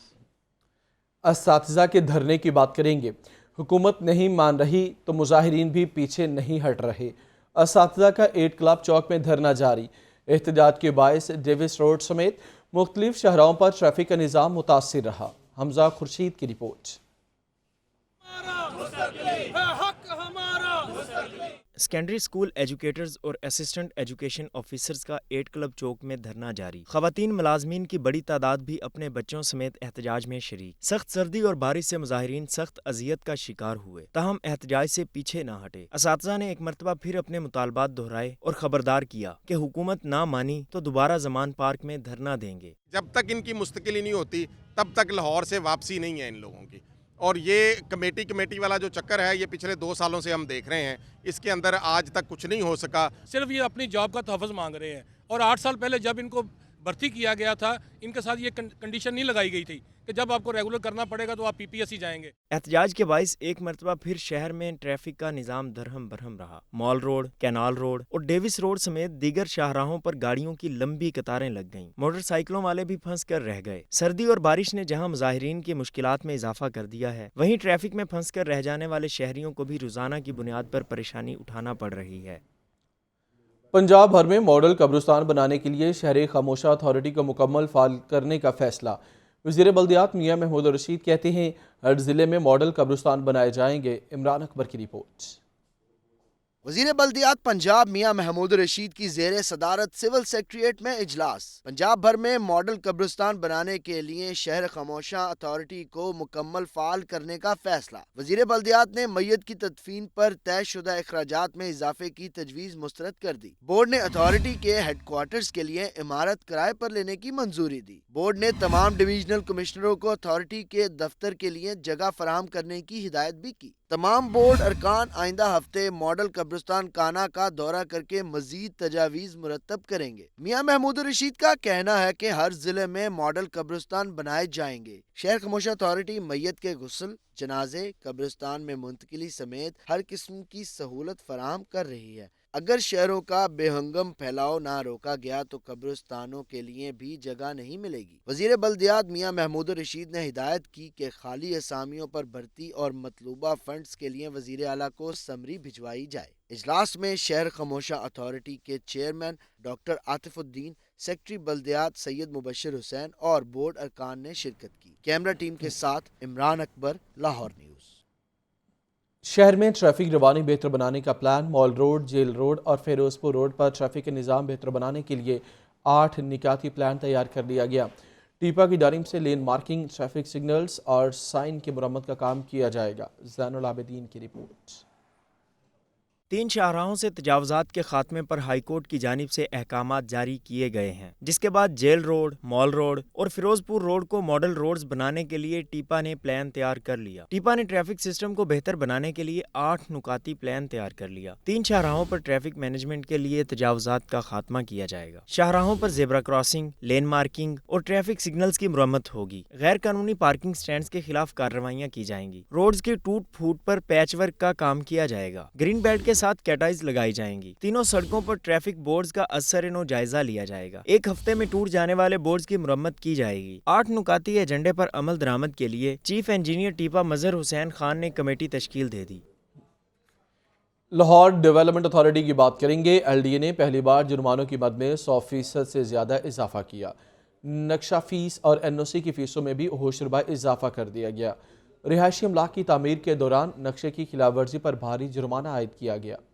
असातिज़ा के धरने की बात करेंगे। हुकूमत नहीं मान रही तो मुजाहिरीन भी पीछे नहीं हट रहे। असातिज़ा का 8 क्लब चौक में धरना जारी। एहतजाज के बायस डेविस रोड समेत मुख्तलिफ शहरों पर ट्रैफिक का निज़ाम मुतासिर रहा। हमजा खुर्शीद की रिपोर्ट। सेकेंडरी स्कूल एजुकेटर्स और असिस्टेंट एजुकेशन ऑफिसर्स का 8 क्लब चौक में धरना जारी। खवातीन मुलाजमीन की बड़ी तादाद भी अपने बच्चों समेत एहतजाज में शरीक। सख्त सर्दी और बारिश से मुजाहिरीन सख्त अजियत का शिकार हुए, ताहम एहतजाज से पीछे न हटे। असातिज़ा ने एक मरतबा फिर अपने मुतालबात दोहराए और खबरदार किया कि हुकूमत ना मानी तो दोबारा जमान पार्क में धरना देंगे। जब तक इनकी मुस्तकिली नहीं होती तब तक लाहौर से वापसी नहीं है इन लोगों की। और ये कमेटी वाला जो चक्कर है ये पिछले 2 सालों से हम देख रहे हैं, इसके अंदर आज तक कुछ नहीं हो सका। सिर्फ ये अपनी जॉब का तहफ़्फ़ुज़ मांग रहे हैं। और 8 साल पहले जब इनको भर्ती किया गया था, इनके साथ ये कंडीशन नहीं लगाई गई थी कि जब आपको रेगुलर करना पड़ेगा तो आप PPSC जाएंगे। एहतजाज के बाइस एक मरतबा फिर शहर में ट्रैफिक का निज़ाम दरहम बरहम रहा। मॉल रोड, कैनाल रोड और डेविस रोड समेत दीगर शाहराहों पर गाड़ियों की लंबी कतारें लग गईं। मोटरसाइकिलों वाले भी फंस कर रह गए। सर्दी और बारिश ने जहां मुजाहिरीन की मुश्किलात में इजाफा कर दिया है, वहीं ट्रैफिक में फंस कर रह जाने वाले शहरियों को भी रोजाना की बुनियाद पर परेशानी उठाना पड़ रही है। पंजाब भर में मॉडल कब्रिस्तान बनाने के लिए शहर खामोशा अथॉरिटी को मुकम्मल फाल करने का फैसला। वज़ीर बल्दियात मियां महमूद रशीद कहते हैं हर ज़िले में मॉडल कब्रिस्तान बनाए जाएंगे। इमरान अकबर की रिपोर्ट। वज़ीर बल्दियात पंजाब मियां महमूद रशीद की ज़ेर सदारत सिविल सेक्रेटेरिएट में इजलास। पंजाब भर में मॉडल कब्रिस्तान बनाने के लिए शहर खामोशा अथॉरिटी को मुकम्मल फाल करने का फैसला। वज़ीर बल्दियात ने मैयत की तदफीन पर तयशुदा अखराजात में इजाफे की तजवीज़ मुस्तरद कर दी। बोर्ड ने अथॉरिटी के हेडक्वार्टर्स के लिए इमारत किराए पर लेने की मंजूरी दी। बोर्ड ने तमाम डिवीजनल कमिश्नरों को अथॉरिटी के दफ्तर के लिए जगह फराहम करने की हिदायत भी की। तमाम बोर्ड अरकान आइंदा हफ्ते मॉडल कब्रिस्तान काना का दौरा करके मजीद तजावीज़ मुरतब करेंगे। मियां महमूद रशीद का कहना है कि हर जिले में मॉडल कब्रिस्तान बनाए जाएंगे। शहर खामोश अथॉरिटी मैयत के गुस्ल, जनाजे, कब्रिस्तान में मुंतकिली समेत हर किस्म की सहूलत फराहम कर रही है। अगर शहरों का बेहंगम फैलाव ना रोका गया तो कब्रिस्तानों के लिए भी जगह नहीं मिलेगी। वजीर बल्दियात मियां महमूद रशीद ने हिदायत की कि खाली असामियों पर भर्ती और मतलूबा फंड्स के लिए वजीर आला को समरी भिजवाई जाए। इजलास में शहर खामोशा अथॉरिटी के चेयरमैन डॉक्टर आतिफुद्दीन, सेक्रेटरी बल्दियात सैयद मुबशर हुसैन और बोर्ड अरकान ने शिरकत की। कैमरा टीम के साथ इमरान अकबर, लाहौर न्यूज़। शहर में ट्रैफिक रवानी बेहतर बनाने का plan. Mall Road, Jail Road और फिरोजपुर रोड पर ट्रैफिक के निज़ाम बेहतर बनाने के लिए 8 निकाती प्लान तैयार कर लिया गया। टीपा की जानिब से लेन मार्किंग, ट्रैफिक सिग्नल्स और साइन की मुरम्मत का काम किया जाएगा। ज़ैनुल आबिदीन की रिपोर्ट। 3 शाहराहों से तजावुज़ात के खात्मे पर हाई कोर्ट की जानिब से अहकामात जारी किए गए हैं, जिसके बाद जेल रोड, मॉल रोड और फिरोजपुर रोड को मॉडल रोड्स बनाने के लिए टीपा ने प्लान तैयार कर लिया। टीपा ने ट्रैफिक सिस्टम को बेहतर बनाने के लिए 8 नुकाती प्लान तैयार कर लिया। 3 शाहराहों पर ट्रैफिक मैनेजमेंट के लिए तजावुज़ात का खात्मा किया जाएगा। शाहराहों पर जेब्रा क्रॉसिंग, लेन मार्किंग और ट्रैफिक सिग्नल्स की मुरम्मत होगी। गैर कानूनी पार्किंग स्टैंड्स के खिलाफ कार्रवाइयाँ की जाएंगी। रोड्स के टूट फूट पर पैच वर्क का काम किया जाएगा। ग्रीन बेल्ट के साथ कैटाइज लगाई जाएंगी। तीनों सड़कों पर ट्रैफिक बोर्ड्स का असर-ए-नौ जायजा लिया जाएगा। एक हफ्ते में टूट जाने वाले बोर्ड्स की मुरम्मत की जाएगी। 8 नुकाती एजेंडे पर अमल दरामद के लिए चीफ इंजीनियर टीपा मजहर हुसैन खान ने कमेटी तश्कील दे दी। लाहौर डेवलपमेंट अथॉरिटी की बात करेंगे। LDA ने पहली बार जुर्मानों की मद में 100% से ज़्यादा इजाफा किया। नक्शा फीस और NOC की फीसों में भी होशरुबा इजाफा कर दिया गया। रिहायशी अमलाक की तामीर के दौरान नक्शे की खिलाफ वर्जी पर भारी जुर्माना आयद किया गया।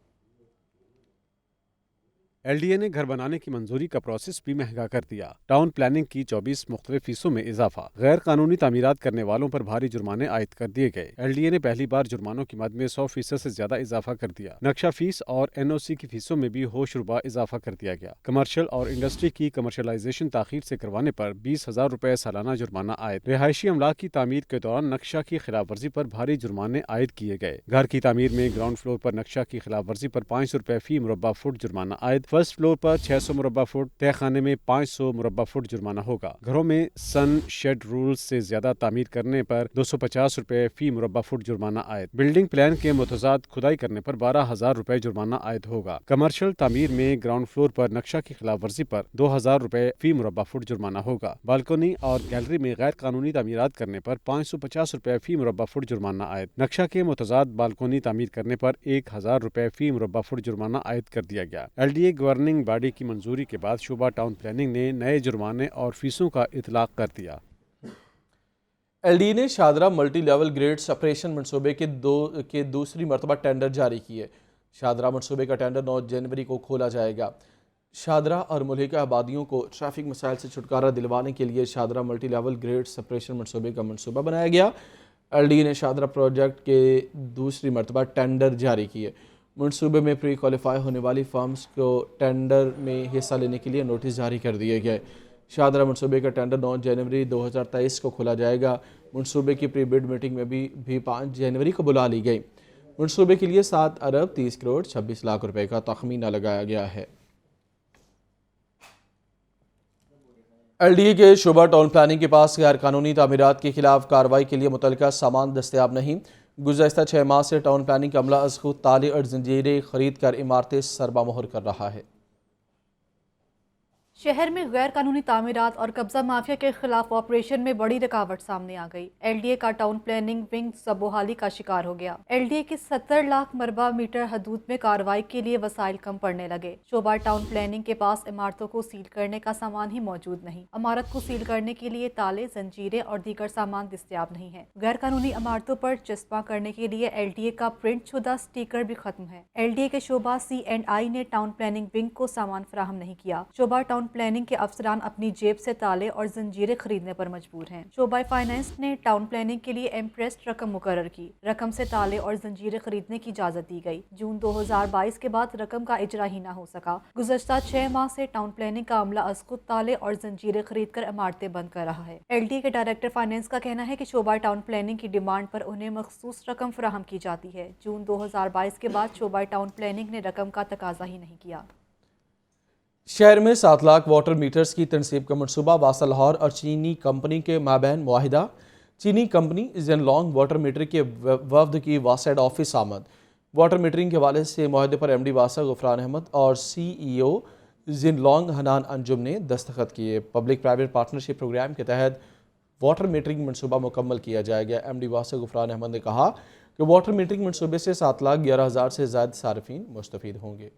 LDA ने घर बनाने की मंजूरी का प्रोसेस भी महंगा कर दिया। टाउन प्लानिंग की 24 मुख्तलिफ फीसों में इजाफा। गैर कानूनी तामीरात करने वालों पर भारी जुर्माने आयद कर दिए गए। LDA ने पहली बार जुर्मानों की मद में 100% से ज्यादा इजाफा कर दिया। नक्शा फीस और NOC की फीसों में भी होशरुबा इजाफा कर दिया गया। कमर्शियल और इंडस्ट्री की कमर्शलाइजेशन ताखीर से करवाने पर 20,000 रुपए सालाना जुर्माना आयद। रिहायशी अमलाक की तामीर के दौरान नक्शा की खिलाफ वर्जी पर भारी जुर्माने आयद किए गए। घर की तामीर में ग्राउंड फ्लोर पर नक्शा की खिलाफ वर्जी पर 500 रुपए फी मुरब्बा फुट जुर्माना आयद। फर्स्ट फ्लोर पर 600 मुरब्बा फुट, तहखाने में 500 मुरब्बा फुट जुर्माना होगा। घरों में सन शेड रूल्स से ज्यादा तामीर करने पर 250 रुपए फी मुरब्बा फुट जुर्माना आयद। बिल्डिंग प्लान के मुतजाद खुदाई करने पर 12,000 रुपए जुर्माना आयद होगा। कमर्शियल तामीर में ग्राउंड फ्लोर पर नक्शा की खिलाफ वर्जी पर 2,000 रुपए फी मुरब्बा फुट जुर्माना होगा। बालकनी और गैलरी में गैर कानूनी तामीरात करने पर 550 रुपए फी मुरब्बा फुट जुर्माना आयद। नक्शा के मुतजाद बालकनी तामीर करने पर 1,000 रुपए फी मुरब्बा फुट जुर्माना आयद कर दिया गया। LDA गवर्निंग बॉडी की मंजूरी के बाद शोबा टाउन प्लानिंग ने नए जुर्माने और फीसों का इतलाक कर दिया। LDA ने Shahdara multi level grade separation मनसूबे के दूसरी मरतबा टेंडर जारी किए। शादरा मनसूबे का टेंडर 9 जनवरी को खोला जाएगा। शादरा और मुल्हिका आबादियों को ट्रैफिक मसाइल से छुटकारा दिलवाने के लिए Shahdara multi level grade separation मनसूबे का मनसूबा बनाया गया। LDA ने शादरा प्रोजेक्ट के दूसरी मरतबा टेंडर जारी किए। मनसूबे में प्री क्वालिफाई होने वाली फर्म्स को टेंडर में हिस्सा लेने के लिए नोटिस जारी कर दिए गए। शादरा मनसूबे का टेंडर 9 जनवरी 2023 को खोला जाएगा। मनसूबे की प्री बिड मीटिंग में भी 5 जनवरी को बुला ली गई। मनसूबे के लिए 7 अरब 30 करोड़ 26 लाख रुपए का तखमीना लगाया गया है। LDA के शोबा टाउन प्लानिंग के पास गैर कानूनी तामीरात के खिलाफ कार्रवाई के लिए मुतलका सामान दस्तयाब नहीं। गुज़श्ता 6 माह से टाउन प्लानिंग का अमला अज़ खुद ताले और जंजीरें खरीद कर इमारतें सरबामोहर कर रहा है। शहर में गैर कानूनी तामीरात और कब्जा माफिया के खिलाफ ऑपरेशन में बड़ी रुकावट सामने आ गई। LDA का टाउन प्लानिंग विंग सबोहाली का शिकार हो गया। LDA की 70 लाख मरबा मीटर हदूद में कार्रवाई के लिए वसाइल कम पड़ने लगे। शोबा टाउन प्लानिंग के पास इमारतों को सील करने का सामान ही मौजूद नहीं। इमारत को सील करने के लिए ताले, जंजीरें और दीगर सामान दस्तयाब नहीं है। गैर कानूनी इमारतों पर चस्पा करने के लिए LDA का प्रिंट शुदा स्टिकर भी खत्म है। LDA के शोबा C&I ने टाउन प्लानिंग विंग को सामान फराहम नहीं किया। शोबा टाउन टाउन प्लानिंग के अफसरान अपनी जेब से ताले और जंजीरें खरीदने पर मजबूर हैं। शोबा फाइनेंस ने टाउन प्लानिंग के लिए इम्प्रेस्ड रकम मुकर्रर की। रकम से ताले और जंजीरें खरीदने की इजाज़त दी गई। जून 2022 के बाद रकम का इजरा ही ना हो सका। गुज़श्ता 6 माह से टाउन प्लानिंग का अमला अज़खुद ताले और जंजीरें खरीद कर इमारतें बंद कर रहा है। LDA के डायरेक्टर फाइनेंस का कहना है कि शोबा टाउन प्लानिंग की डिमांड पर उन्हें मखसूस रकम फराहम की जाती है। जून 2022 के बाद शोबा टाउन प्लानिंग ने रकम का तकाजा ही नहीं किया। शहर में 7 लाख वाटर मीटर्स की तनसीब का मनसूबा वासा लाहौर और चीनी कंपनी के माबैन मुआहिदा। चीनी कंपनी जिनलॉन्ग वाटर मीटर के वफद की वासेड ऑफिस आमद। वाटर मीटरिंग के हवाले से मुआहदे पर MD वासा गुफरान अहमद और CEO जिनलॉन्ग हनान अंजुम ने दस्तखत किए। पब्लिक प्राइवेट पार्टनरशिप प्रोग्राम के तहत वाटर मीटरिंग मनसूबा मुकम्मल किया जाएगा। MD वासा गुफरान अहमद ने कहा कि वाटर मीटरिंग मनसूबे से 7,11,000 से ज़्यादा सार्फिन मुस्तफ़ीद होंगे।